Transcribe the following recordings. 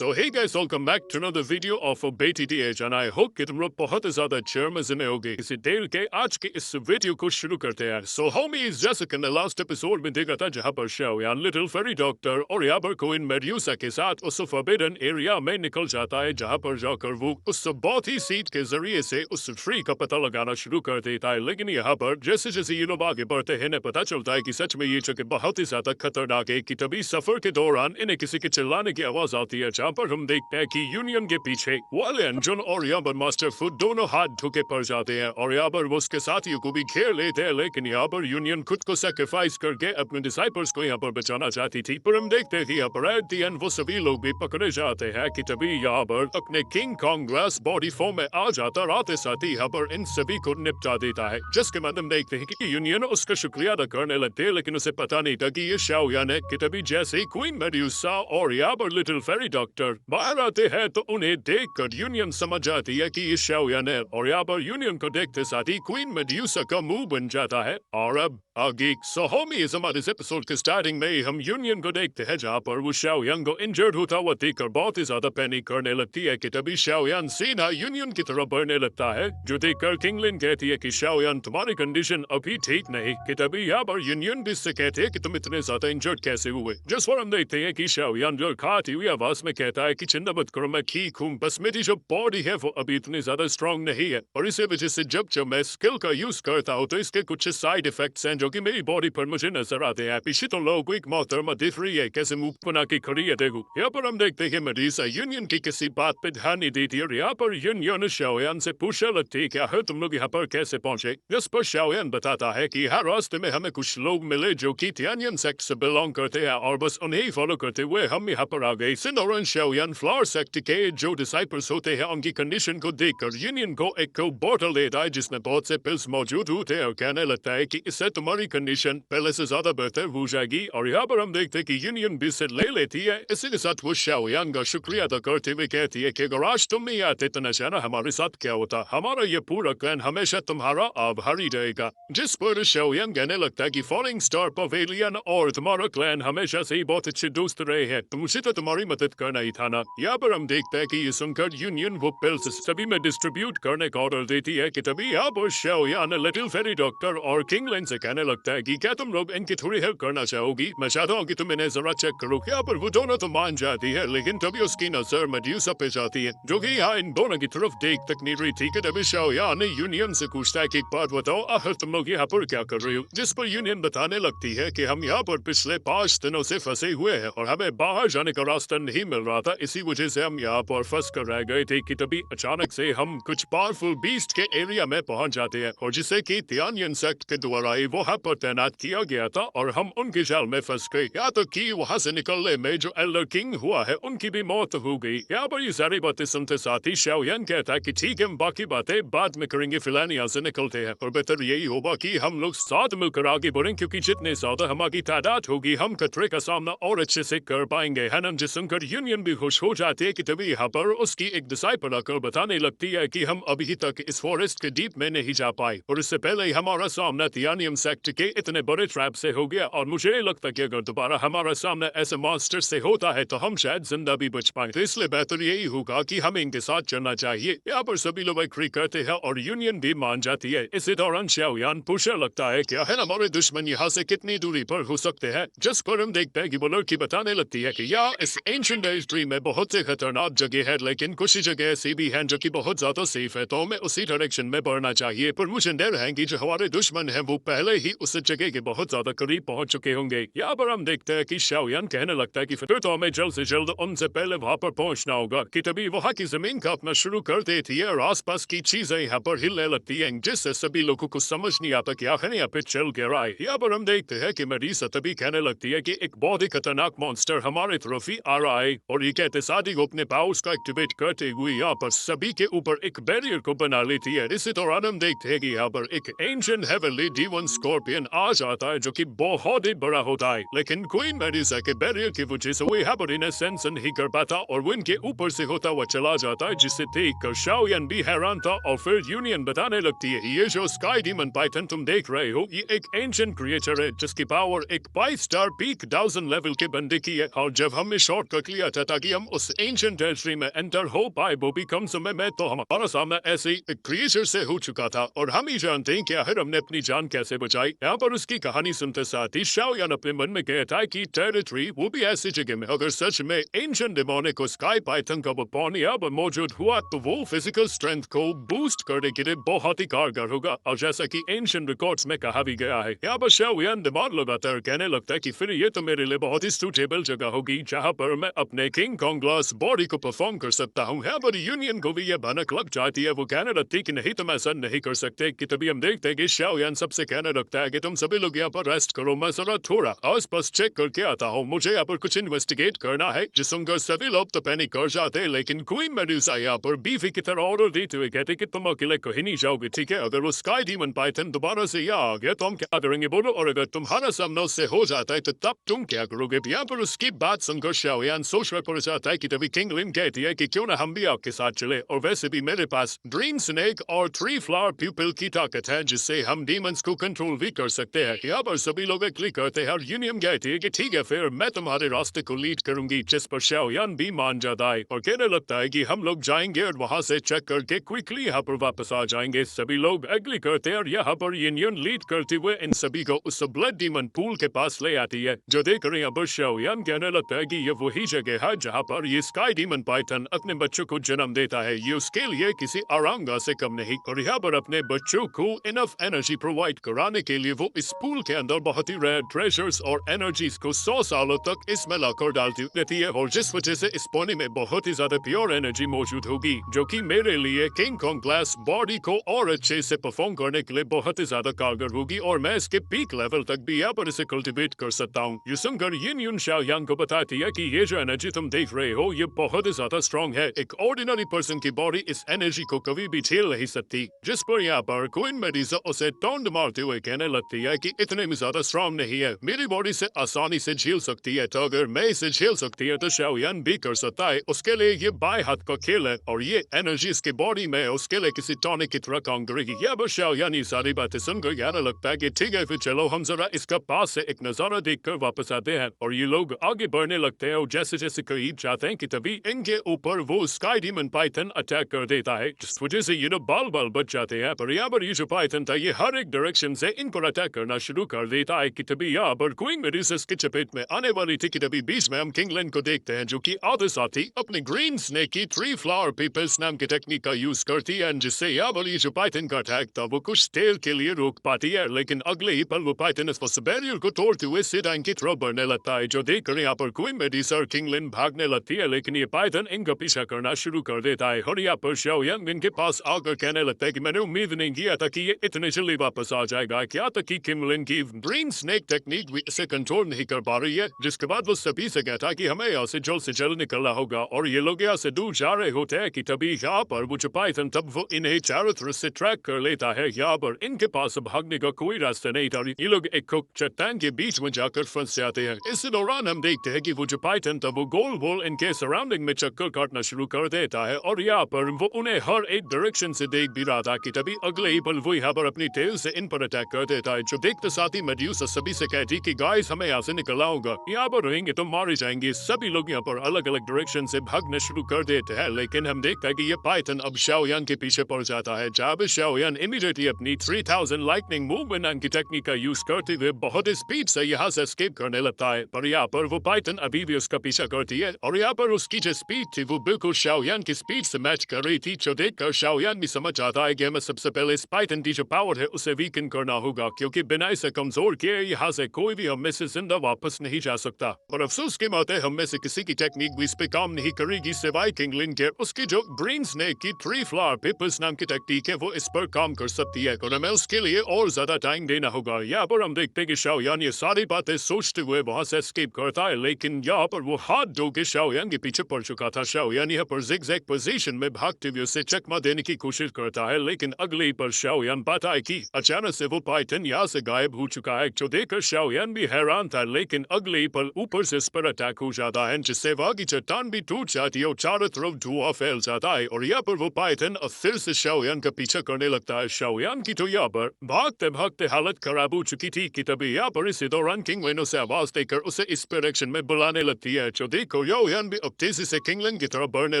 So hey guys, welcome back to another video of BTTH and I hope कि तुम लोग बहुत ज़्यादा अच्छे और मजे में होगे। इसी देर के आज के इस वीडियो को शुरू करते हैं। So homies, जैसे कि मैं लास्ट एपिसोड में देखा था जहाँ पर शाओयान लिटिल फेरी डॉक्टर और यहाँ पर क्वीन मेड्यूसा के साथ उस फॉरबिडन एरिया में निकल जाता है, जहाँ पर जाकर वो उस बहुत ही सीट के जरिए से उस ट्री का पता लगाना शुरू कर देता है। लेकिन यहाँ पर जैसे जैसे ये लोग आगे बढ़ते हैं इन्हें पता चलता है कि सच में ये जगह बहुत ही ज्यादा खतरनाक है। कि तभी सफर के दौरान इन्हें किसी के चिल्लाने की आवाज आती है, जहाँ पर हम देखते हैं कि यूनियन के पीछे वाले अंजुन और यहाँ पर मास्टर फूड दोनों हाथ धुके पड़ जाते हैं और यहाँ पर वो उसके साथियों को भी घेर लेते हैं। लेकिन यहाँ पर यूनियन खुद को सैक्रिफाइस करके अपने डिसाइपल्स को यहाँ पर बचाना चाहती थी, पर हम देखते हैं कि यहाँ पर एट द एंड वो सभी लोग भी पकड़े जाते हैं। कि तभी यहाँ पर अपने king Kong grass body form में आ जाता और आते साथ ही यहाँ पर इन सभी को निपटा देता है। जिसके बाद हम देखते हैं कि यूनियन उसका शुक्रिया अदा करने लगते हैं, लेकिन उसे पता नहीं था कि ये शाओयान है। कि तभी जैसे ही क्वीन मेड्यूसा और यहाँ पर लिटिल फेरी डॉक्टर बाहर आते हैं तो उन्हें देखकर यूनियन समझ जाती है कि ये शाओयान है और यहाँ पर यूनियन को देखते साथ ही क्वीन मेड्यूसा का मुंह बन जाता है। और अब आगे सो होमीज हमारे इस एपिसोड के स्टार्टिंग में हम यूनियन को देखते हैं, जहाँ पर वो शाओयान को इंजर्ड होता हुआ देखकर बहुत ही ज्यादा पैनिक करने लगती है। कि तभी शाओयान सीधा यूनियन की तरफ बढ़ने लगता है, जो देखकर किंगलिन कहती है कि शाओयान तुम्हारी कंडीशन अभी ठीक नहीं। कि तभी यहाँ पर यूनियन भी इससे कहते हैं कि तुम इतने ज्यादा इंजर्ड कैसे हुए। जिस पर हम देखते हैं कि शाओयान जो खाती हुई आवाज में कहता है कि चिंता मत करो, मैं ठीक हूँ, बस मेरी जो बॉडी है वो अभी इतनी ज्यादा स्ट्रांग नहीं है और इसी वजह से जब जब मैं स्किल का यूज करता हूँ तो इसके कुछ साइड इफेक्ट्स हैं जो कि मेरी बॉडी पर मुझे नजर आते हैं। पीछे तो लोगों को एक मोहतरमा दिख रही है कैसे मुंह बना के खड़ी है, देखो। यहाँ पर हम देखते हैं मेड्यूसा यूनियन की किसी बात पे ध्यान नहीं देती है और यहाँ पर यूनियन शाओयान से पूछने लगती है क्या है तुम लोग यहाँ पर कैसे पहुंचे। जिस पर शाओयान बताता है कि हर रास्ते में हमें कुछ लोग मिले जो कि तियानियन सेक्ट से बिलोंग करते हैं और बस उन्हें ही फॉलो करते हुए हम यहाँ पर आ गए। सिंडोरन शाओयान फ्लावर सेक्ट के जो डिसाइपल्स होते हैं उनकी कंडीशन को देखकर यूनियन को एक बोतल देता है जिसमें बहुत से पिल्स मौजूद होते हैं और कहने लगता है कि इससे तुम्हारी कंडीशन पहले से ज्यादा बेहतर हो जाएगी। और यहाँ पर हम देखते हैं कि यूनियन भी इसे ले लेती है। इसी के साथ वो शाओयान का शुक्रिया अदा करते हुए कहती है कि अगर आज तुम नहीं आते तो न जाना हमारे साथ क्या होता, हमारा ये पूरा क्लैन हमेशा तुम्हारा आभारी रहेगा। जिस पर शाओयान कहने लगता है कि फॉलिंग स्टार पवेलियन और तुम्हारा क्लैन हमेशा से ही बहुत अच्छे दोस्त रहे हैं, तो मुझे तो तुम्हारी मदद करना ही था ना। यहाँ पर हम देखते हैं कि ये सुनकर यूनियन वो पिल्स सभी में डिस्ट्रीब्यूट करने का ऑर्डर देती है। कि तभी यहाँ पर शाओयान लिटिल फेरी डॉक्टर और किंगलिन से कहने लगता है कि क्या तुम लोग इनकी थोड़ी हेल्प करना चाहोगी, मैं चाहता हूँ कि तुम इन्हें जरा चेक करो। यहाँ पर वो दोनों तो मान जाती है, लेकिन तभी उसकी नजर मेड्यूसा पे जाती है जो कि यहाँ इन दोनों की तरफ देख तक नहीं रही थी। कि तभी शाओयान यूनियन से पूछता है कि एक बात बताओ, आखिर तुम लोग यहाँ पर क्या कर रहे हो। जिस पर यूनियन बताने लगती है कि हम यहाँ पर पिछले 5 दिनों से फंसे हुए हैं और हमें बाहर जाने का रास्ता नहीं मिल रहा था, इसी वजह से हम यहाँ पर फंस कर रह गए थे। कि तभी अचानक से हम कुछ पावरफुल बीस्ट के एरिया में पहुंच जाते हैं और जिसे कि तियानियन सेक्ट के द्वारा ही वहाँ पर तैनात किया गया था और हम उनके जाल में फंस गए। यहाँ तक कि वहाँ से निकलने में जो एल्डर किंग हुआ है उनकी भी मौत हो गई। यहाँ पर ये सारी बातें सुनते साथ ही शाओयान कहता है कि ठीक है, हम बाकी बातें बाद में करेंगे, फिलहाल यहाँ से निकलते हैं और बेहतर यही होगा कि हम लोग साथ मिलकर आगे बढ़ें, क्योंकि जितने ज्यादा हमारी तादाद होगी हम खतरे का सामना और अच्छे से कर पाएंगे, है ना। जिस सुनकर यूनियन भी खुश हो जाती है। कि तभी यहाँ पर उसकी एक डिसाइपल आकर बताने लगती है कि हम अभी तक इस फॉरेस्ट के डीप में नहीं जा पाए और इससे पहले ही हमारा सामना तियानियन सेक्ट के इतने बड़े ट्रैप से हो गया और मुझे नहीं लगता कि अगर दोबारा हमारा सामना ऐसे मॉन्स्टर से होता है तो हम शायद जिंदा भी बच पाए, तो इसलिए बेहतर यही होगा कि हमें इनके साथ चलना चाहिए। यहाँ पर सभी लोग एग्री करते हैं और यूनियन भी मान जाती है। इसी दौरान शाओयान पूछने लगता है क्या है हमारे दुश्मन यहाँ से कितनी दूरी पर हो सकते हैं। जिस पर हम देखते हैं कि वो लड़की बताने लगती है कि यहाँ इस एंशिएंट हिस्ट्री में बहुत से खतरनाक जगह है, लेकिन कुछ जगह ऐसी भी हैं जो कि बहुत ज्यादा सेफ है, तो हमें उसी डायरेक्शन में बढ़ना चाहिए। पर मुझे डर है कि जो हमारे दुश्मन हैं वो पहले ही उस जगह के बहुत ज्यादा करीब पहुंच चुके होंगे। यहाँ पर हम देखते हैं कि शाओयान कहने लगता है कि फिर तो हमें जल्द से जल्द उनसे पहले वहां पर पहुंचना होगा। कि तभी वहां की जमीन कांपना शुरू कर देती है और आसपास की चीजें यहाँ पर हिलने लगती हैं, जिससे सभी लोगों को समझ नहीं आता कि आखिर यहाँ पे चल क्या रहा है। यहाँ पर हम देखते हैं कि मेड्यूसा तभी कहने लगती है कि एक बहुत ही खतरनाक मॉन्स्टर हमारे तरफ ही आ रहा है और ये कहते साथ ही वो अपने पावर्स का एक्टिवेट करते हुए यहाँ पर सभी के ऊपर एक बैरियर को बना लेती है। इसी दौरान हम देखते हैं कि यहाँ पर एक एंशिएंट हेवनली डीवन स्कॉर्पियन आ जाता है जो कि बहुत ही बड़ा होता है, लेकिन क्वीन मेड्यूसा के बैरियर की वजह से वो यहाँ पर इन्हें सेंस नहीं कर पाता और वो इनके ऊपर से होता हुआ चला जाता है, जिसे देखकर शाओयान भी हैरान था। और फिर यूनियन बताने लगती है ये जो स्काई डीमन पाइथन तुम देख रहे हो ये एक एंशिएंट क्रिएचर है जिसकी पावर एक 5 स्टार पीक 1000 लेवल के बंदे की है और जब हमने शॉर्टकट लिया था ताकि हम उस एंशिएंट टेरिटरी में एंटर हो पाए, वो भी कम समय में। तो हमारा सामना ऐसे क्रिएचर से हो चुका था और हम ही जानते हैं कि आखिर हमने अपनी जान कैसे बचाई। यहाँ पर उसकी कहानी सुनते साथ ही शाओयान अपने मन में कहता है कि टेरिटरी वो भी ऐसी जगह में अगर सच में एंशिएंट डेमोनिक को स्काई पाइथन का वो पॉन यहाँ पर मौजूद हुआ तो वो फिजिकल स्ट्रेंथ को बूस्ट करने के लिए बहुत ही कारगर होगा। और जैसा कि एंशिएंट रिकॉर्ड्स में कहा भी गया है, यहाँ पर शाओयान दिमाग लगातार कहने लगता है कि फिर ये तो मेरे लिए बहुत ही सूटेबल जगह होगी जहाँ पर मैं अपने किंग कॉन्ग ग्लास बॉडी को परफॉर्म कर सकता हूँ। यहाँ पर यूनियन को भी ये भनक लग जाती है। वो कहने लगती कि नहीं तुम ऐसा नहीं कर सकते। कि तभी हम देखते हैं कि शाओयान सबसे कहने लगता है कि तुम सभी लोग यहाँ पर रेस्ट करो, मैं जरा थोड़ा आसपास चेक करके आता हूँ, मुझे यहाँ पर कुछ इन्वेस्टिगेट करना है। जिस सुनकर सभी लोग तो पैनिक कर जाते हैं, लेकिन क्वीन मेडुसा यहाँ पर बीवी की तरह ऑर्डर देते हुए कहते कि तुम अकेले कहीं नहीं जाओगे, ठीक है? अगर वो स्काई डीमन पाइथन दोबारा से यहाँ आ गया तो हम क्या करेंगे बोलो, और अगर तुम्हारा सामना उससे हो जाता है तो तब तुम क्या करोगे? यहाँ पर उसकी बात सुनकर शाओयान सोच में पड़ जाता है कि तभी किंग लिन कहती है कि क्यों ना हम भी आपके साथ चले, और वैसे भी मेरे पास ड्रीम स्नेक और 3 फ्लावर प्यूपिल की ताकत है जिससे हम डीमंस को कंट्रोल भी कर सकते हैं। यहाँ पर सभी लोग क्लिक करते हैं और यूनियन कहती है कि ठीक है फिर मैं तुम्हारे रास्ते को लीड करूंगी, जिस पर शाओयान भी मान जाता है और कहने लगता है कि हम लोग जाएंगे और वहां से चेक करके क्विकली यहाँ पर वापस आ जाएंगे। सभी लोग एग्री करते हैं और यहाँ पर यूनियन लीड करते हुए इन सभी को उस ब्लड डीमन पूल के पास ले आती है, जो देखकर यहाँ पर शाओयान कहने लगता है कि ये वही जगह है जहाँ पर ये स्काई डीमन पाइथन अपने बच्चों को जन्म देता है। ये उसके लिए किसी आरांगा से कम नहीं, और यहाँ पर अपने बच्चों को इनफ एनर्जी प्रोवाइड कराने के लिए वो इस पूल के अंदर बहुत ही रेयर ट्रेजर्स और एनर्जीज को 100 सालों तक इसमें लाकर डालती रहती है, और जिस वजह से इस पानी में बहुत ही ज्यादा प्योर एनर्जी मौजूद होगी, जो कि मेरे लिए किंग कॉन्ग ग्लास बॉडी को और अच्छे से परफॉर्म करने के लिए बहुत ही ज्यादा कारगर होगी, और मैं इसके पीक लेवल तक भी यहाँ पर इसे कल्टिवेट कर सकता हूँ। ये सुनकर यूनियन शाओयान को बताती है कि ये जो एनर्जी तुम देख रहे हो ये बहुत ही ज्यादा स्ट्रॉन्ग है, एक ऑर्डिनरी पर्सन की बॉडी इस एनर्जी को कभी भी झेल नहीं सकती। जिस पर यहाँ पर क्वीन मेडुसा उसे टोंड मारते हुए कहने लगती है कि इतने में ज्यादा स्ट्रॉन्ग नहीं है, मेरी बॉडी से आसानी से झेल सकती है, तो अगर मैं इसे झेल सकती है तो शाओयान भी कर सकता है। उसके लिए ये बाएं हाथ का खेल है और ये एनर्जी इसके बॉडी में उसके लिए किसी टॉनिक की तरह काम करेगी। यहाँ पर शाओयान ये सारी बातें सुनकर कहने लगता है कि ठीक है फिर चलो हम जरा इसका पास से एक नजारा देखकर वापस आते हैं, और ये लोग आगे बढ़ने लगते हैं और जैसे जैसे करीब जाते हैं कि तभी इनके ऊपर वो स्काई डीमन पाइथन अटैक कर देता है, जिस वजह से ये लोग बाल बाल बच जाते हैं। पर यहाँ पर ये जो पाइथन था ये हर एक डायरेक्शन से इन पर अटैक करना शुरू कर देता है कि तभी यहाँ पर क्वीन मेडुसा की चपेट में आने वाली थी कि तभी बीच में हम किंग लिन को देखते हैं, जो कि आधे साथी अपने ग्रीन स्नेक की 3 फ्लावर पीपल्स नाम की टेक्निक का यूज करती है, जिससे यहाँ पर ये जो पाइथन का अटैक था वो कुछ देर के लिए रोक पाती है, लेकिन अगले ही पल वो पाइथन इस बैरियर को तोड़ते हुए सीधा इनकी तरफ बढ़ने लगता है, जो देखकर यहाँ पर क्वीन मेडुसा और किंग लिन भागने लगती है, लेकिन ये पाइथन इनका पीछा करना शुरू कर देता है। और यहाँ पर शाओयान इनके पास आकर कहने लगता है कि मैंने उम्मीद नहीं किया था कि ये इतने जल्दी वापस आ जाएगा, क्या तक कि किंग लिन की ग्रीन स्नेक टेक्निक भी इसे कंट्रोल नहीं कर पा रही है। जिसके बाद वो सभी से कहता है कि हमें यहाँ से जल्द निकलना होगा, और ये लोग यहाँ से दूर जा रहे होते हैं कि तभी यहाँ पर वो जो पाइथन तब वो इन्हें चारों तरफ से ट्रैक कर लेता है। यहाँ पर इनके पास भागने का कोई रास्ता नहीं था, ये लोग एक चट्टान के बीच में जाकर फंस जाते हैं। इस दौरान हम देखते हैं कि वो जो पाइथन था वो गोल गोल इनके सराउंडिंग में चक्कर काटना शुरू कर देता है, और यहाँ पर वो उन्हें हर एक डायरेक्शन से देख भी रहा था कि तभी अगले ही पल वो यहाँ पर अपनी टेल से इन पर अटैक कर देता है, जो देखते साथ ही मेडुसा सभी से कहती कि गाइस हमें यहाँ से निकलना होगा, यहाँ पर रहेंगे तो मारे जाएंगे। सभी लोग यहाँ पर अलग अलग डायरेक्शन से भागने शुरू कर देते हैं, लेकिन हम देखते हैं कि ये पाइथन अब शाओयान के पीछे पड़ जाता है, जब शाओयान इमीडिएटली अपनी 3000 लाइटनिंग मूवमेंट नाम की टेक्निक का यूज करते हुए बहुत ही स्पीड से यहाँ से एस्केप करने लगता है। पर यहाँ पर वो पाइथन अभी भी उसका पीछा करती है, और यहाँ पर उसकी जो स्पीड थी वो बिल्कुल शाओयान की स्पीड से मैच कर रही थी, जो देखकर शाओयान भी समझ आता है कि हमें सबसे पहले इस पाइथन की जो पावर है उसे वीकन करना होगा, क्योंकि बिना इसे कमजोर किए यहाँ से कोई भी हम में से जिंदा वापस नहीं जा सकता। पर अफसोस की बात है हम में से किसी की टेक्निक भी इस पे काम नहीं करेगी सिवाय किंग लिन के। उसकी जो ग्रीन स्नेक की 3 फ्लावर पीपल्स नाम की टेक्निक है वो इस पर काम कर सकती है, और हमें उसके लिए और ज्यादा टाइम देना होगा। यहाँ पर हम देखते हैं कि शाओयान ये सारी बातें सोचते हुए वहां से एस्केप करता है, लेकिन यहाँ पर वो हाथ धो के शाओयान के पीछे पड़ चुका था। शाओयान यहाँ पर जिगजैग पोजीशन में भागते हुए उसे चकमा देने की कोशिश करता है, लेकिन अगले ही पर शाओयान पाता है कि अचानक से वो पाइथन यहाँ से गायब हो चुका है, जो देखकर शाओयान भी हैरान था, लेकिन अगले ही पल ऊपर से इस पर अटैक हो जाता है, जिससे वहां की चट्टान भी टूट जाती है और चारों तरफ धुआं फैल जाता है, और यहाँ पर वो पाइथन अब फिर से शाओयान का पीछा करने लगता है। शाओयान की तो यहाँ पर भागते भागते हालत खराब हो चुकी थी कि तभी यहाँ पर इसी दौरान किंग लिन उसे आवाज देकर उसे इस डायरेक्शन में बुलाने लगती है, जो देख कोरियोन भी अब तेजी से किंगलैंड की तरफ बढ़ने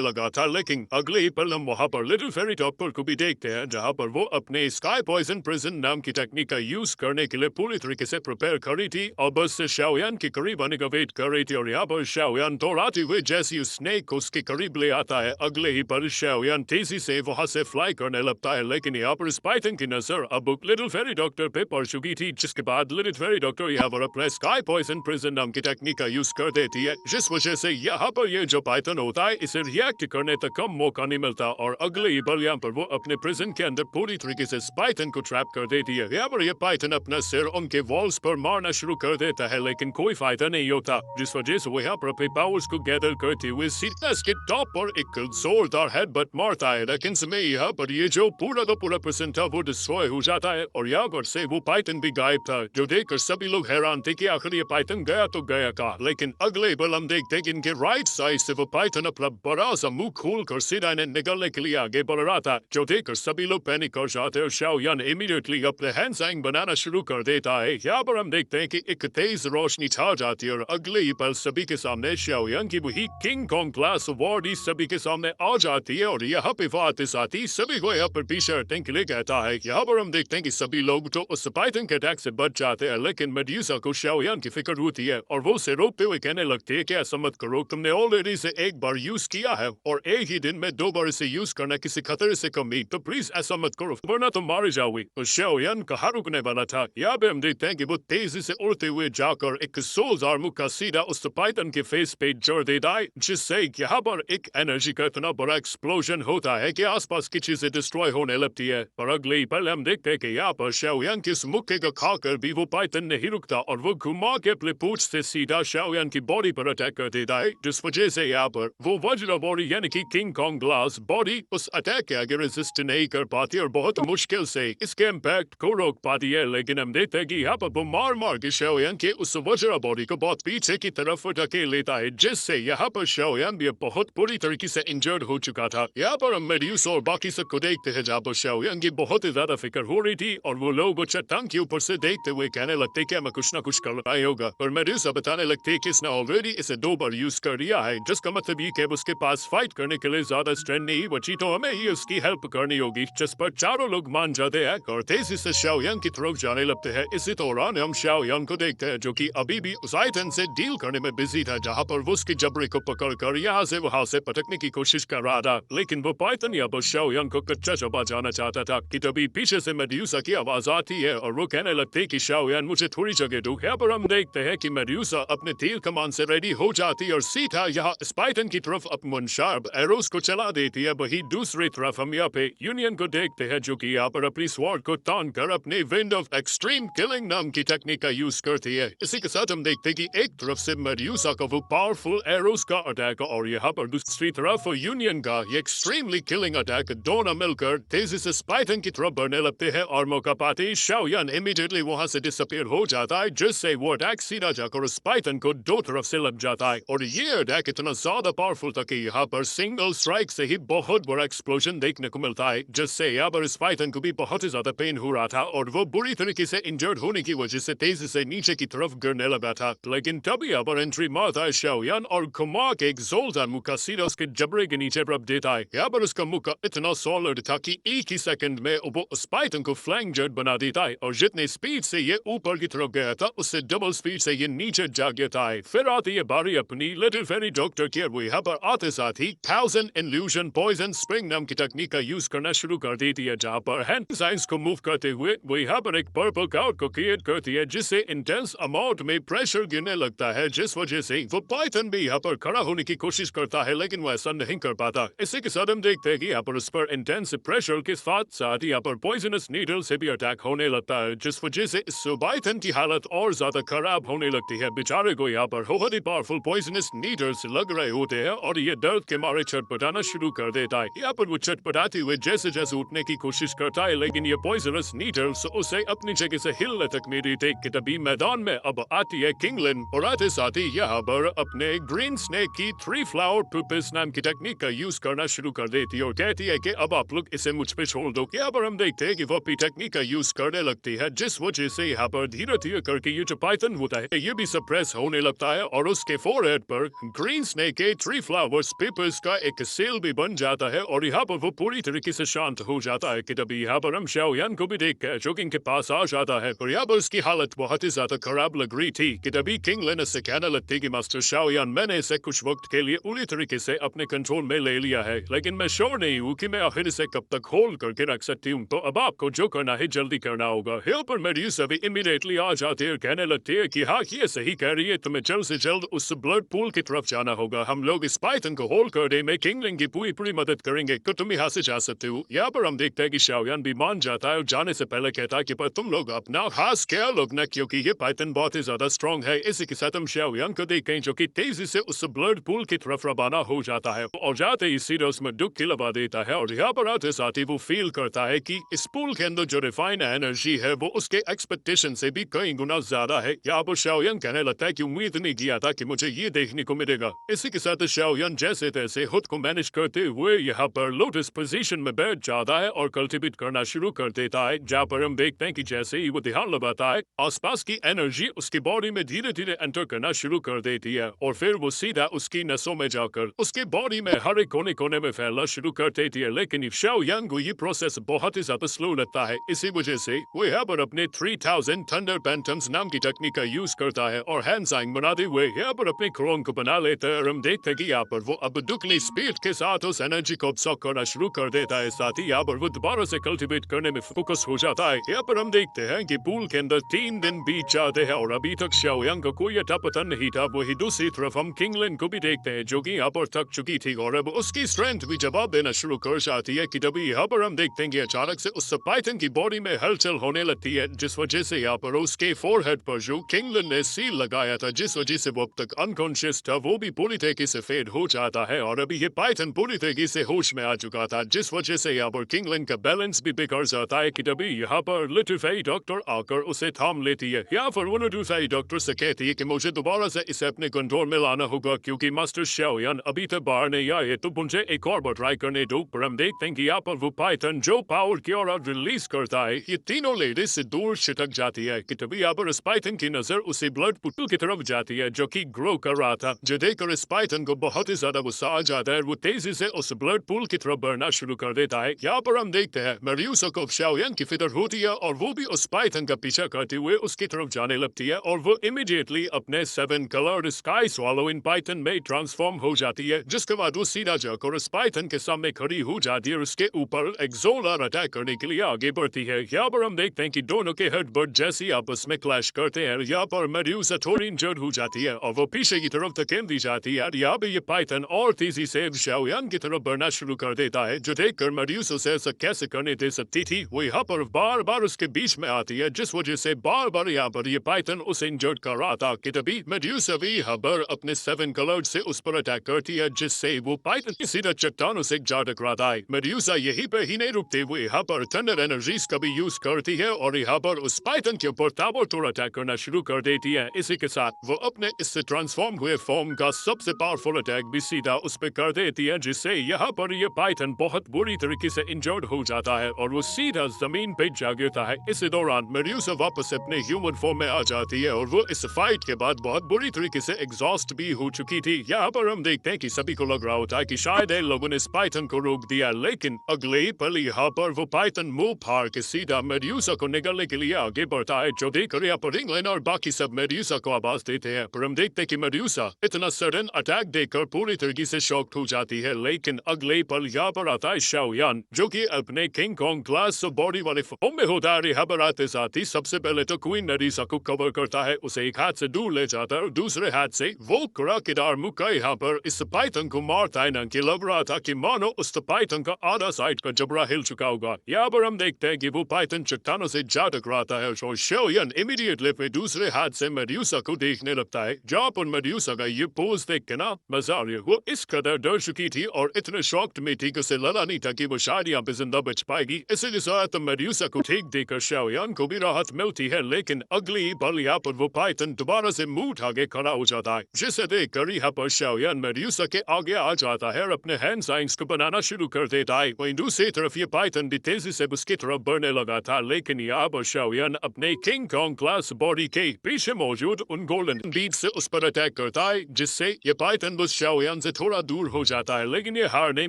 लगा था, लेकिन अगले ही पल हम वहाँ पर लिटिल फेरी डॉक्टर को भी देखते हैं, जहाँ पर वो अपने स्काई पॉइजन प्रिजन नाम की टेक्निक का यूज करने के लिए पूरी तरीके से प्रिपेयर करी थी और बस से शाओयान के करीब आने का वेट कर रही थी। और यहाँ पर शाओयान दौड़ाते हुए जैसे ही स्नेक को उसके करीब ले आता है, अगले ही पल शाओयान तेजी से वहाँ से फ्लाई करने लगता है। लेकिन यहाँ पर स्पाइटन की नजर अब लिटिल फेरी डॉक्टर पे पड़ चुकी थी, जिसके बाद लिटिल फेरी डॉक्टर यहाँ पर अपने स्काई पॉइजन प्रिजन नाम की टेक्निक का यूज कर देती है, जिस वजह से यहाँ पर ये जो पाइथन होता है इसे रिएक्ट करने तक कम मौका नहीं मिलता और अगले ही पल यहाँ पर वो अपने प्रिजन के अंदर पूरी तरीके से पाइथन को ट्रैप कर देती है। यहाँ पर ये पाइथन अपना सिर उनके वॉल्स पर मारना शुरू कर देता है, लेकिन कोई फायदा नहीं होता, जिस वजह से वो यहाँ पर अपने पावर्स को गैदर करते हुए सीधा के टॉप पर एक जोरदार हेडबट मारता है। लेकिन समय यहाँ पर ये जो पूरा का पूरा प्रिजन था वो डिस्ट्रॉय हो जाता है और यहाँ पर से वो पाइथन भी गायब था, जो देखकर सभी लोग हैरान थे कि आखिर ये पाइथन गया तो गया कहाँ। लेकिन अगले पल हम देखते हैं कि इनके राइट साइड से वो पाइथन अपना बड़ा सा मुंह खोल कर सीधा इन्हें निकलने के लिए आगे बढ़ रहा था, जो देखकर सभी लोग पैनिक कर जाते हैं और शाओयान इमीडिएटली अपने हैंड साइन बनाना शुरू कर देता है। यहाँ पर हम देखते हैं कि एक तेज रोशनी छा जाती है और अगले ही पल सभी के सामने शाओयान की वही किंग कॉन्ग क्लास अवार्ड सभी के सामने आ जाती है और यहाँ पे आते साथ ही सभी को यहाँ पर पीछे हटने के लिए कहता है। यहाँ पर हम देखते हैं कि सभी लोग तो उस पाइथन के अटैक से बच जाते हैं, लेकिन मेडुसा को शाओयान की फिक्र होती है और वो उसे रोकते हुए कहने लगती है कि ऐसा मत करो, तुमने ऑलरेडी इसे एक बार यूज किया है और एक ही दिन में 2 बार इसे यूज करना किसी खतरे से कम नहीं, तो प्लीज ऐसा मत करो वरना तुम मारे जाओगे। तो शाओयान कहाँ रुकने वाला था। यहाँ पे हम देखते हैं कि वो तेजी से उड़ते हुए जाकर एक सोलदार मुक्का सीधा उस पाइथन के फेस पे जड़ देता है, जिससे यहाँ पर एक एनर्जी का इतना बड़ा एक्सप्लोजन होता है कि आसपास की चीजें डिस्ट्रॉय होने लगती है। पर अगले ही पल हम देखते हैं कि यहाँ पर शाओयान के इस मुक्के को खाकर भी वो पाइथन नहीं रुकता और वो घुमा के अपने पूंछ से सीधा शाओयान की बॉडी पर अटैक कर देता है, जिस वजह से यहाँ पर वो वज्र बॉडी यानी कि किंग कॉन्ग ग्लास बॉडी उस अटैक के आगे रेजिस्ट नहीं कर पाती और बहुत मुश्किल से इसके इम्पैक्ट को रोक पाती है। लेकिन हम देखते हैं कि यहाँ पर वो मार मार के शाओयान के उस वज्र बॉडी को बहुत पीछे की तरफ धकेल लेता है, जिससे यहाँ पर शाओयान भी बहुत बुरी तरीके से इंजर्ड हो चुका था। यहाँ पर हम मेडुसा और बाकी सबको देखते हैं जहाँ पर शाओयान की बहुत ही ज्यादा फिक्र हो रही थी और वो लोग चट्टान के ऊपर से देखते हुए कहने लगते कि हमें कुछ ना कुछ करना ही होगा। और मेडुसा बताने लगती है कि इसने ऑलरेडी इसे 2 बार यूज कर लिया है, जिसका मतलब ये कि उसके पास फाइट करने के लिए ज्यादा स्ट्रेंथ नहीं बची, तो हमें ही उसकी हेल्प करनी होगी। जिस पर चारों लोग मान जाते हैं और तेजी से शाओयान की तरफ जाने लगते हैं। इसी दौरान हम शाओयान को देखते हैं जो कि अभी भी उस आइटन से डील करने में बिजी था, जहाँ पर वो उसकी जबड़े को पकड़कर यहाँ से वहां से पटकने की कोशिश कर रहा था। लेकिन वो पाइथन यहाँ पर शाओयान को कच्चा चबा जाना चाहता था कि तभी पीछे से मेडुसा की आवाज आती है और वो कहने लगते कि शाओयान मुझे थोड़ी जगह दो। यहाँ पर हम देखते हैं कि मेडुसा अपने तीर कमान से रेडी हो जाती है और सीधा यहाँ पाइथन की तरफ अपने शार्प एरोस को चला देती है। वही दूसरी तरफ हम यहाँ पे यूनियन को देखते हैं जो कि यहाँ पर अपनी स्वॉर्ड को तान कर अपने विंड ऑफ एक्सट्रीम किलिंग नाम की टेक्निक का यूज करती है। इसी के साथ हम देखते हैं कि एक तरफ से मेडुसा का वो पावरफुल एरोस का अटैक और यहाँ पर दूसरी तरफ यूनियन का ये एक्सट्रीमली किलिंग अटैक दोनों मिलकर तेजी से पाइथन की तरफ बढ़ने लगते हैं और मौका पाते ही शाओयान इमीडिएटली वहां से डिसअपीयर हो जाता है, जिससे वो अटैक सीधा जाकर उस पाइथन को 2 तरफ से लग जाता है। और ये अटैक इतना ज्यादा पावरफुल था कि यहाँ पर सिंगल स्ट्राइक से ही बहुत बड़ा एक्सप्लोजन देखने को मिलता है, जिससे यहाँ पर इस पाइथन को भी बहुत ही ज्यादा पेन हो रहा था और वो बुरी तरीके से इंजर्ड होने की वजह से तेजी से नीचे की तरफ गिरने लगा था। लेकिन तभी यहाँ पर एंट्री मारता है शाओयान और घुमा के एक जोरदार मुक्का सीधा उसके जबड़े के नीचे रख देता है। यहाँ पर उसका मुक्का इतना सॉलिड था कि एक ही सेकंड में वो उस पाइथन को फ्लैंक जर्ड बना देता है और जितने स्पीड से ये ऊपर की तरफ गया था उससे डबल स्पीड से ये नीचे जा गिरता है। फिर आती है बारी अपनी लिटिल फेरी डॉक्टर की। वो यहाँ पर आते साथ ही 1000 इल्यूजन पॉइजन स्प्रिंग नाम की टेक्निक का यूज करना शुरू कर देती है, जहाँ पर हैंड साइंस को मूव करते हुए वो यहाँ पर एक पर्पल क्लाउड को क्रिएट करती है, जिससे इंटेंस अमाउंट में प्रेशर गिरने लगता है, जिस वजह से वो पाइथन भी यहाँ पर खड़ा होने की कोशिश करता है, लेकिन वो ऐसा नहीं कर पाता। इसी के साथ हम देखते हैं कि यहाँ पर उस पर इंटेंस प्रेशर के साथ साथ यहाँ पर पॉइजनस नीडल से भी अटैक होने लगता है, जिस वजह से इस पाइथन की हालत और ज्यादा खराब होने लगती है। बेचारे को यहाँ पर बहुत ही पावरफुल पॉइजनस नीडल्स लग रहे होते हैं और ये दर्द के मारे छटपटाना शुरू कर देता है। यहाँ पर वो छटपटाते हुए जैसे जैसे उठने की कोशिश करता है, लेकिन ये पॉइजनस नीडल्स उसे अपनी जगह से हिलने तक नहीं देते। तभी मैदान में अब आती है किंगलैंड और आते साथ ही यहाँ पर अपने ग्रीन स्नेक की 3 फ्लावर पुपिस नाम की टेक्निक का यूज करना शुरू कर देती है और कहती है कि अब आप लोग इसे मुझ पे छोड़ दो। यहाँ पर हम देखते हैं कि वो अपनी टेक्निक का यूज करने लगती है, जिस वजह से यहाँ पर धीरे धीरे करके ये जो पाइथन होता है ये भी सप्रेस होने लगता है और उसके फोरहेड हट पर ग्रीन स्नेक के 3 फ्लावर्स पेपर्स का एक सेल भी बन जाता है और यहाँ पर वो पूरी तरीके से शांत हो जाता है कि तभी यहाँ पर हम शाओयान को भी देख कर जोगिंग के पास आ जाता है और यहाँ पर उसकी हालत बहुत ही ज्यादा खराब लग रही थी कि तभी किंग लेन से कहने लगती कि मास्टर शाओयान, मैंने इसे कुछ वक्त के लिए पूरी तरीके से अपने कंट्रोल में ले लिया है, लेकिन मैं श्योर नहीं हूँ कि मैं आखिर इसे कब तक होल्ड करके रख सकती हूँ, तो अब आपको जो करना है जल्दी करना होगा। यहाँ पर मेड्यूसा भी इमीडिएटली आ जाती है, कहने लगती है कि हाँ ये सही कह रही है, तुम्हें जल्द से जल्द उस ब्लड पूल की तरफ जाना होगा। हम लोग इस पाइथन को होल्ड कर दे में किंगलिंग की पूरी मदद करेंगे, तो तुम यहाँ से जा सकते हो। यहाँ पर हम देखते हैं कि शाओयान भी मान जाता है और जाने से पहले कहता है कि पर तुम लोग अपना खास ख्याल रखना क्योंकि ये पाइथन बहुत ही ज्यादा स्ट्रॉन्ग है। इसी के साथ हम शाओयान को देखते हैं जो कि तेजी से उस ब्लड पूल की तरफ रवाना हो जाता है और जाते ही सीधे उसमें डुबकी लगा देता है और यहाँ पर आते साथ ही वो फील करता है कि इस पूल के अंदर जो रिफाइंड एनर्जी है वो उसके एक्सपेक्टेशन से भी कई गुना ज्यादा है। यहाँ पर शाओयान कहने लगता है कि उम्मीद नहीं किया था कि मुझे ये देखने को मिलेगा। इसी के साथ शाओयान जैसे तैसे खुद को मैनेज करते हुए यहाँ पर लोटस पोजीशन में बैठ जाता है और कल्टिवेट करना शुरू कर देता है, जहाँ पर हम देखते हैं कि जैसे ही वो ध्यान लगाता है आसपास की एनर्जी उसकी बॉडी में धीरे धीरे एंटर करना शुरू कर देती है और फिर वो सीधा उसकी नसों में जाकर उसके बॉडी में हर एक कोने कोने में फैलना शुरू कर देती है। लेकिन शाओयान को ये प्रोसेस बहुत ही ज्यादा स्लो लगता है, इसी वजह से वो यहाँ पर अपने 3000 थंडर पेंटम्स नाम की टेक्निक का यूज करता है और हैंड साइन बनाते हुए यहाँ पर अपने क्रोन को बना लेता है और हम देखते हैं कि यहाँ पर वो अब दुगनी स्पीड के साथ उस एनर्जी को अब्सॉर्ब करना शुरू कर देता है। साथ ही यहाँ पर वो दोबारा से कल्टिवेट करने में फोकस हो जाता है। यहाँ पर हम देखते हैं कि पूल के अंदर 3 दिन बीत जाते हैं और अभी तक शाओयान को कोई अता पता नहीं था। वही दूसरी तरफ हम किंगलिन को भी देखते हैं जो कि यहाँ पर थक चुकी थी और अब उसकी स्ट्रेंथ भी जवाब देना शुरू कर जाती है कि तभी यहाँ पर हम देखते हैं कि अचानक से उस पाइथन की बॉडी में हलचल होने लगती है, जिस वजह से यहाँ पर उसके फोरहेड पर जो किंगलिन ने सील लगाया था, जिस वजह से वो अब तक अनकॉन्शियस था, वो भी पूरी तरीके से फेड हो जाता है और अभी ये पाइथन पूरी तरीके से होश में आ चुका था, जिस वजह से यहाँ पर किंगलिन का बैलेंस भी बिगड़ जाता है कि तभी यहाँ पर लिटिल फेई डॉक्टर आकर उसे थाम लेती है। यहाँ पर वो लिटिल फेई डॉक्टर से कहती है कि मुझे दोबारा से इसे अपने कंट्रोल में लाना होगा क्योंकि मास्टर शाओयान अभी तक बाहर नहीं आए, तो मुझे एक और बार ट्राई करने दो। पर हम देखते हैं कि यहाँ पर वो पाइथन जो पावर की और रिलीज करता है, ये तीनों लेडीज से दूर छिटक जाती है कि तभी यहाँ पर इस पाइथन की नजर उसी ब्लड पुटल की तरफ जाती है जो कि ग्रो कर रहा था, जो देखकर इस पाइथन को बहुत ही ज्यादा गुस्सा आ जाता है। वो तेजी से उस ब्लड पूल की तरफ बढ़ना शुरू कर देता है। यहाँ पर हम देखते हैं मेड्यूसा को शाओयान की फिक्र होती है और वो भी उस पाइथन का पीछा करते हुए उसकी तरफ जाने लगती है और वो इमीडिएटली अपने 7 coloured sky swallow in Python में ट्रांसफॉर्म हो जाती है, जिसके बाद वो सीधा जाकर उस पाइथन के सामने खड़ी हो जाती है और उसके ऊपर एक्सोलर अटैक करने के लिए आगे बढ़ती है। यहाँ पर हम देखते हैं कि दोनों के हेडबट जैसे आपस में क्लैश करते हैं। यहाँ पर मेड्यूसा थोड़ी इंजर्ड हो जाती है और वो पीछे की तरफ धकेल दी जाती है। यहाँ पे ये पाइथन और तेजी से शाओयान की तरफ बढ़ना शुरू कर देता है, जो देखकर मेड्यूसा से ऐसा कैसे करने दे सकती थी। वो यहाँ पर बार बार उसके बीच में आती है, जिस वजह से बार बार यहाँ पर ये पाइथन उसे इंजर्ड कर रहा था कि तभी मेड्यूसा भी यहाँ पर अपने 7 कलर्ड से उस पर अटैक करती है, जिससे वो पाइथन सीधा चट्टानों से जा टकराता है। मेड्यूसा यही पे ही नहीं रुकते हुए यहाँ पर थंडर एनर्जीज का भी यूज करती है और यहाँ पर उस पाइथन के ऊपर ताबड़तोड़ अटैक करना शुरू कर देती है। इसी के साथ वो अपने इससे ट्रांसफॉर्म हुए फॉर्म का सबसे पावरफुल अटैक भी सीधा उस पर कर देती है, जिससे यहाँ पर ये पाइथन बहुत बुरी तरीके से इंजर्ड हो जाता है और वो सीधा जमीन पे जा गिरता है। इसी दौरान मेड्यूसा वापस अपने ह्यूमन फॉर्म में आ जाती है और वो इस फाइट के बाद बहुत बुरी तरीके से एग्जॉस्ट भी हो चुकी थी। यहाँ पर हम देखते हैं कि सभी को लग रहा होता है कि शायद इन लोगों ने इस पाइथन को रोक दिया, लेकिन अगले पल यहाँ पर वो पाइथन मुंह फाड़ के सीधा मेड्यूसा को निगलने के लिए आगे बढ़ता है, जो देखकर यहाँ पर इंग्लैंड और बाकी सब मेड्यूसा को आवाज देते हैं। पर हम देखते हैं कि मेड्यूसा इतना सडन अटैक देखकर पूरी तरीके से शॉक्ड हो जाती है, लेकिन अगले पल यहाँ पर आता है शाओयान, जो कि अपने किंग कॉन्ग क्लास बॉडी वाले फॉर्म में होता है। यहाँ पर आते साथ ही सबसे पहले तो क्वीन मेड्यूसा को कवर करता है, उसे एक हाथ से दूर ले जाता है और दूसरे हाथ से वो क्राकेडार मुक्का यहाँ पर इस पाइथन को मारता है ना कि लग रहा था कि मानो उस पाइथन का आधा साइड का जबड़ा हिल चुका होगा। यहाँ पर हम देखते हैं कि वो पाइथन चट्टानों से जा टकराता है और शाओयान इमीडिएटली अपने दूसरे हाथ से मेड्यूसा को देखने लगता है। जहाँ पर मेड्यूसा का ये पोज देख के ना मजा आ रही है, वो इस कदर डर चुकी थी और इतने शॉक्ड में थी कि उसे लगा नहीं था कि वो शायद यहाँ पे जिंदा बच पाएगी। इसीलिए शायद मेड्यूसा को ठीक देखकर शाओयान को भी राहत मिलती है, लेकिन अगली पल यहाँ पर वो पाइथन दोबारा से मुंह उठा के खड़ा हो जाता है, जिसे देखकर यहाँ पर शाओयान मेड्यूसा के आगे आ जाता है और अपने हैंड साइंस को बनाना शुरू कर देता है। वहीं दूसरी तरफ ये पाइथन भी तेजी से उसकी तरफ बढ़ने लगा था, लेकिन यहाँ पर शाओयान अपने किंग कॉन्ग क्लास बॉडी के पीछे मौजूद उन गोल्डन बीड से उस पर अटैक कर करता है, जिससे ये पाइथन बस शाओयान से थोड़ा दूर हो जाता है। लेकिन ये हार नहीं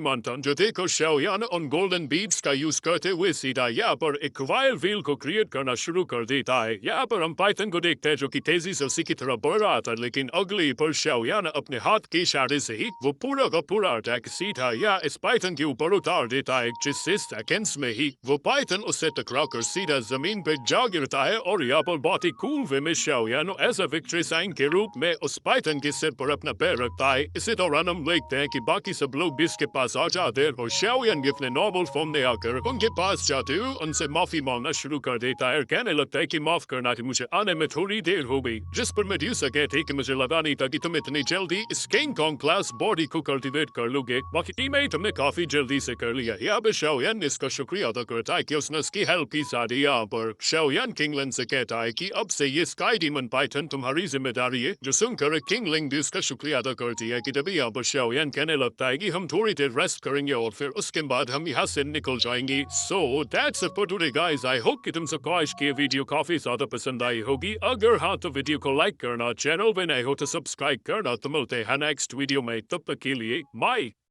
मानता। जो देखो शाओयान उन गोल्डन बीड्स का यूज करते हुए सीधा यहाँ पर एक वायर व्हील को क्रिएट करना शुरू कर देता है। यहाँ पर हम पाइथन को देखते हैं जो कि तेजी से उसी की तरफ बढ़ रहा था, लेकिन अगली पर शाओयान अपने हाथ के इशारे से ही वो पूरा का पूरा अटैक सीधा या इस पाइथन के ऊपर उतार देता है, जिससे सेकेंड्स में ही वो पाइथन उससे टकराकर सीधा जमीन पे जा गिरता है। और यहाँ पर बहुत ही कूल वे में शाओयान एज अ विक्ट्री साइन के रूप में उस पाइथन के सिर पर अपना पैर रखता है। इसी दौरान हम देखते हैं कि बाकी सब लोग भी इसके पास आ जाते हैं और शाओयान भी अपने नॉर्मल फॉर्म में आकर उनके पास जाते हुए उनसे माफी मांगना शुरू कर देता है और कहने लगता है कि माफ करना कि मुझे आने में थोड़ी देर हो गई। जिस पर मेड्यूसा कहती है कि मुझे लगा नहीं था कि तुम इतनी जल्दी इस किंग कॉन्ग क्लास बॉडी को कल्टीवेट कर लोगे। बाकी टीममेट हमने काफी जल्दी से कर लिया। यहाँ पे शाओयान ने इसका शुक्रिया अदा करता है कि उसने उसकी हेल्प की। साथ ही यहाँ पर शाओयान किंगलिंग से कहता है कि अब से ये स्काई डीमन पाइथन तुम्हारी जिम्मेदारी है, जो सुनकर किंगलिंग भी उसका शुक्रिया अदा करती है। कि तभी यहाँ पर शाओयान कहने लगता है कि हम थोड़ी देर रेस्ट करेंगे और फिर उसके बाद हम यहाँ से निकल जाएंगे। So that's it for today guys. I hope कि तुम सबको आज की वीडियो काफी ज्यादा पसंद आई होगी। अगर हाँ तो वीडियो को लाइक करना, चैनल पे नए हो तो सब्सक्राइब करना। तो मिलते हैं नेक्स्ट वीडियो में, तब तक के लिए बाय।